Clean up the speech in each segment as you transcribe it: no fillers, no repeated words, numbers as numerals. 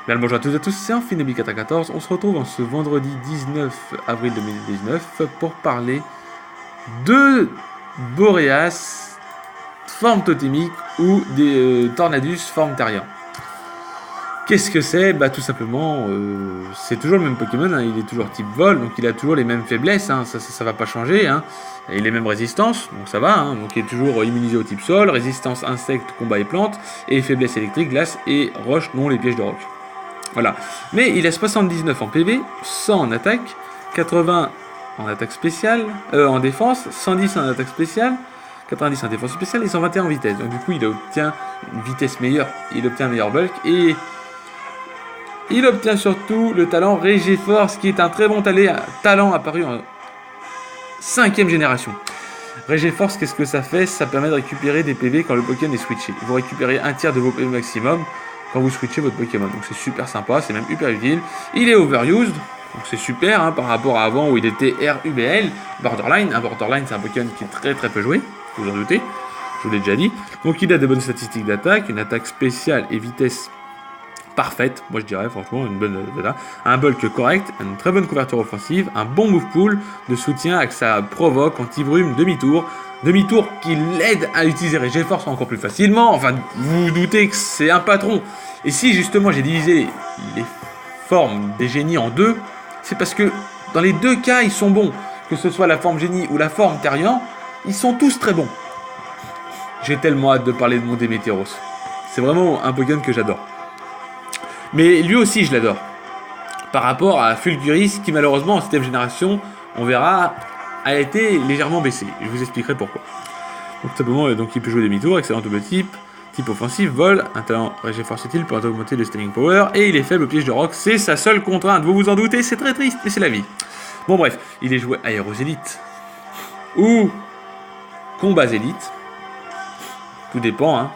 Bien le bonjour à toutes et à tous, c'est Infinity 414. On se retrouve en ce vendredi 19 avril 2019 pour parler de Boreas, forme totémique, ou des Tornadus, forme terrien. Qu'est-ce que c'est? Bah tout simplement, c'est toujours le même Pokémon, hein, il est toujours type vol, donc il a toujours les mêmes faiblesses, hein, ça va pas changer, hein, et les mêmes résistances, donc ça va, hein, donc il est toujours immunisé au type sol, résistance insectes, combat et plantes, et faiblesse électrique, glace et roche, non les pièges de roc. Voilà. Mais il a 79 en PV, 100 en attaque, 80 en attaque spéciale, en défense, 110 en attaque spéciale, 90 en défense spéciale et 121 en vitesse. Donc du coup, il obtient une vitesse meilleure, il obtient un meilleur bulk et il obtient surtout le talent Regiforce, qui est un très bon talent apparu en 5ème génération. Regiforce, qu'est-ce que ça fait? Ça permet de récupérer des PV quand le Pokémon est switché. Vous récupérez un tiers de vos PV maximum quand vous switchez votre Pokémon. Donc c'est super sympa, c'est même hyper utile. Il est overused, donc c'est super hein, par rapport à avant où il était RUBL, Borderline. Un Borderline, c'est un Pokémon qui est très peu joué, vous en doutez, je vous l'ai déjà dit. Donc il a des bonnes statistiques d'attaque, une attaque spéciale et vitesse parfaite, moi je dirais franchement, une bonne un bulk correct, une très bonne couverture offensive, un bon move pool de soutien avec sa provoque, anti-brume, demi-tour qui l'aide à utiliser Regiforce encore plus facilement. Enfin, vous vous doutez que c'est un patron. Et si justement j'ai divisé les formes des génies en deux, c'est parce que dans les deux cas ils sont bons, que ce soit la forme génie ou la forme terrien, ils sont tous très bons. J'ai tellement hâte de parler de mon Démétéros. C'est vraiment un Pokémon que j'adore. Mais lui aussi je l'adore. Par rapport à Fulguris qui malheureusement en 7ème génération, on verra, a été légèrement baissé. Je vous expliquerai pourquoi. Donc simplement, donc il peut jouer demi-tour, excellent double type offensif, vol, un talent Regiforce utile pour augmenter le standing power, et il est faible au piège de roc, c'est sa seule contrainte. Vous vous en doutez, c'est très triste, mais c'est la vie. Bon bref, il est joué Aérosélite ou Combats Élite. Tout dépend, hein.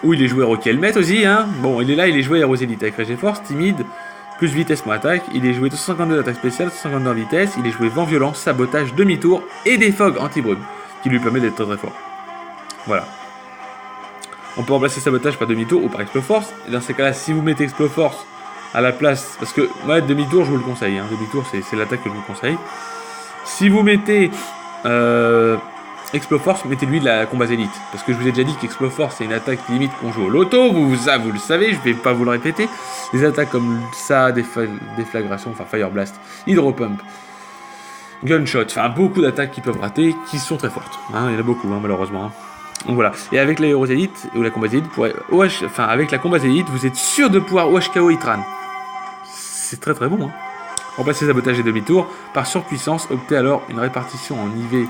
Ou il est joué Rocky Helmet aussi, hein. Bon, il est là, il est joué Aérosélite avec Regiforce, timide, plus vitesse moins attaque. Il est joué 252 d'attaque spéciale, 252 en vitesse. Il est joué vent violent, sabotage, demi-tour et défog anti-brume, qui lui permet d'être très fort. Voilà. On peut remplacer sabotage par demi-tour ou par Exploforce. Et dans ces cas-là, si vous mettez Exploforce à la place, parce que moi demi-tour je vous le conseille, hein. Demi-tour c'est l'attaque que je vous conseille. Si vous mettez Exploforce, mettez-lui de la Combats Élite. Parce que je vous ai déjà dit qu'Exploforce c'est une attaque limite qu'on joue au loto, vous le savez, je vais pas vous le répéter. Des attaques comme ça, déflagration, enfin Fire Blast, Hydropump, Gunshot, enfin beaucoup d'attaques qui peuvent rater, qui sont très fortes. Hein, il y en a beaucoup malheureusement. Hein. Donc voilà. Et avec l'Aérosélite ou la Combats Élite, avec la Combats Élite, vous êtes sûr de pouvoir OHKO Itran. C'est très bon. Hein. Remplacez sabotage et demi-tour par surpuissance, optez alors une répartition en IV.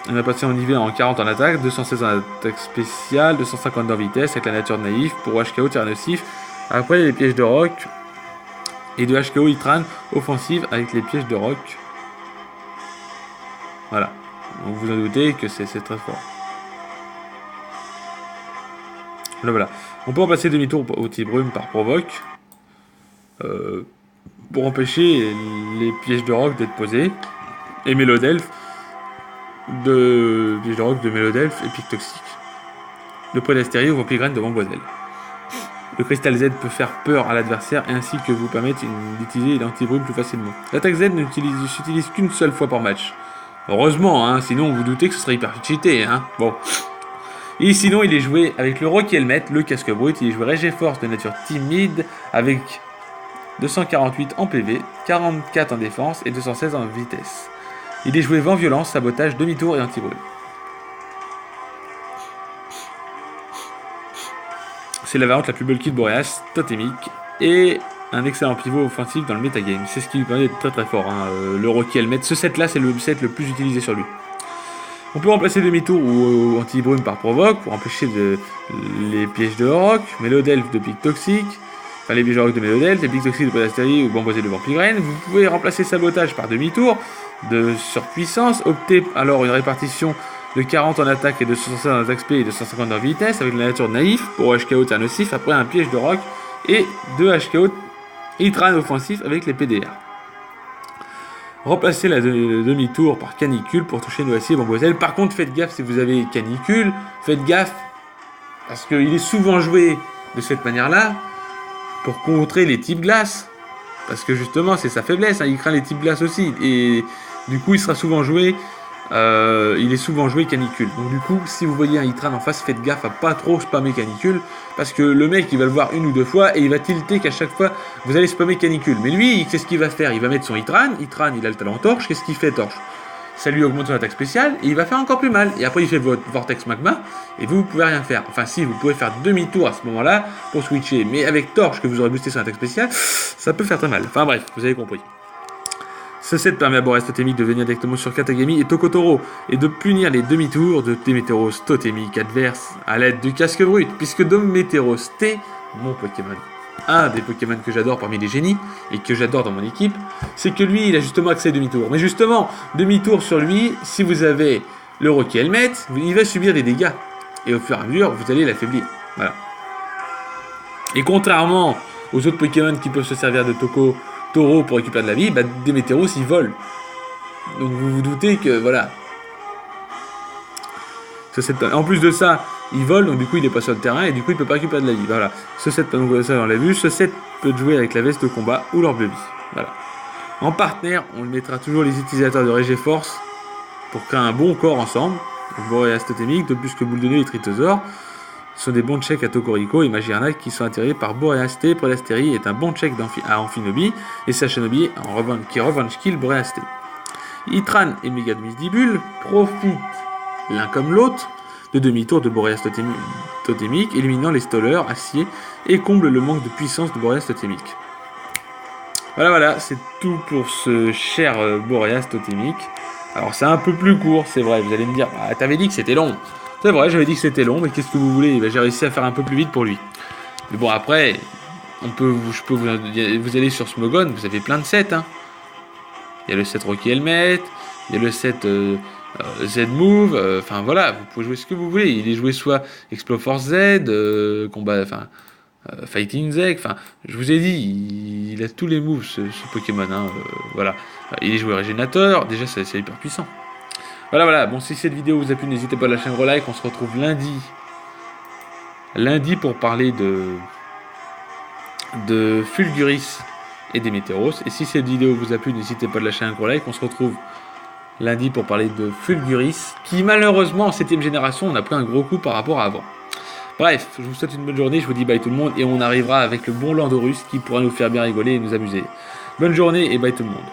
On a passé en IV en 40 en attaque, 216 en attaque spéciale, 250 en vitesse avec la nature naïf pour HKO tir nocif. Après les pièges de roc et de HKO Itran offensive avec les pièges de roc. Voilà. Donc vous en doutez que c'est très fort. Là voilà. On peut remplacer demi-tour au type brume par provoque pour empêcher les pièges de roc d'être posés. Et Mélodelphe de Mélodelphe et Pic Toxique. Le Prédastérie ou Vampigraine de Vamboiselle. Le Cristal Z peut faire peur à l'adversaire et ainsi que vous permettre d'utiliser l'anti-brume plus facilement. L'attaque Z ne s'utilise qu'une seule fois par match. Heureusement, hein, sinon vous doutez que ce serait hyper cheaté. Hein. Bon. Et sinon, il est joué avec le Rocky Helmet, le casque brut. Il est joué Regiforce de nature timide avec 248 en PV, 44 en défense et 216 en vitesse. Il est joué vent violent, sabotage, demi-tour et anti-brume. C'est la variante la plus bulky de Boreas, totémique, et un excellent pivot offensif dans le metagame. C'est ce qui lui permet d'être très fort. Hein. Le Rocky Helmet, ce set-là, c'est le set le plus utilisé sur lui. On peut remplacer demi-tour ou anti-brume par provoque pour empêcher les pièges de roc, Mélodelphe de pic toxique, enfin les pièges de roc de Mélodelphe, les pics toxiques de Prédastérie ou Bamboiselle de Vampigraine. Vous pouvez remplacer sabotage par demi-tour de surpuissance, optez alors une répartition de 40 en attaque et de 216 en attaque spé et de 150 en vitesse avec la nature naïf pour HKO tir nocif après un piège de roc et 2 HKO Itran offensif avec les PDR. Remplacez la demi-tour par canicule pour toucher Noisy et Bamboozle. Par contre, faites gaffe si vous avez canicule, faites gaffe parce qu'il est souvent joué de cette manière-là pour contrer les types glace. Parce que justement, c'est sa faiblesse, hein, il craint les types glace aussi. Et du coup, il sera souvent joué. Il est souvent joué canicule. Donc du coup, si vous voyez un Heatran en face, faites gaffe à pas trop spammer canicule. Parce que le mec, il va le voir une ou deux fois et il va tilter qu'à chaque fois, vous allez spammer canicule. Mais lui, qu'est-ce qu'il va faire? Il va mettre son Heatran. Heatran, il a le talent torche. Qu'est-ce qu'il fait, torche? Ça lui augmente son attaque spéciale et il va faire encore plus mal. Et après, il fait votre Vortex Magma et vous pouvez rien faire. Enfin, si, vous pouvez faire demi-tour à ce moment-là pour switcher. Mais avec torche que vous aurez boosté son attaque spéciale, ça peut faire très mal. Enfin bref, vous avez compris. Ce set permet à Boreas Totémique de venir directement sur Katagami et Tokotoro et de punir les demi-tours de Démétéros Totémique adverse à l'aide du casque brut, puisque Démétéros T, mon Pokémon, un des Pokémon que j'adore parmi les génies et que j'adore dans mon équipe, c'est que lui, il a justement accès à demi-tour. Mais justement, demi-tour sur lui, si vous avez le Rocky Helmet, il va subir des dégâts et au fur et à mesure, vous allez l'affaiblir. Voilà. Et contrairement aux autres Pokémon qui peuvent se servir de Toro pour récupérer de la vie, bah, Démétéros il vole. Donc vous vous doutez que voilà. En plus de ça, il vole, donc du coup il est pas sur le terrain et du coup il peut pas récupérer de la vie. Voilà. Ce set, donc ça on l'a vu, ce set peut jouer avec la veste de combat ou l'orbe de vie. Voilà. En partenaire, on le mettra toujours les utilisateurs de Regiforce pour créer un bon corps ensemble. Donc Boreas Totémique, de plus que Boule de Nez et Tritosaur sont des bons checks à Tokorico et Magiarnac qui sont attirés par Boreas T. Prolasteri est un bon check à Amphinobi et Sachanobi qui revanche kill Boreas T. Heatran et Megadmistibule profitent l'un comme l'autre de demi-tour de Boreas Totémique, éliminant les Stollers, acier et comble le manque de puissance de Boreas Totémique. Voilà, c'est tout pour ce cher Boreas Totémique. Alors c'est un peu plus court, c'est vrai, vous allez me dire, bah, t'avais dit que c'était long. C'est vrai, j'avais dit que c'était long, mais qu'est-ce que vous voulez? J'ai réussi à faire un peu plus vite pour lui. Mais bon, après, vous allez sur Smogon, vous avez plein de sets. Hein. Il y a le set Rocky Helmet, il y a le set Z-Move, enfin voilà, vous pouvez jouer ce que vous voulez. Il est joué soit Explode Force Z, combat, enfin Fighting Z, enfin je vous ai dit, il a tous les moves ce Pokémon, hein, voilà. Il est joué Régénateur, déjà c'est hyper puissant. Voilà, bon si cette vidéo vous a plu, n'hésitez pas à lâcher un gros like, on se retrouve lundi pour parler de Fulguris et Démétéros. Et si cette vidéo vous a plu, n'hésitez pas à lâcher un gros like, on se retrouve lundi pour parler de Fulguris, qui malheureusement en 7ème génération, on a pris un gros coup par rapport à avant. Bref, je vous souhaite une bonne journée, je vous dis bye tout le monde, et on arrivera avec le bon Landorus qui pourra nous faire bien rigoler et nous amuser. Bonne journée et bye tout le monde.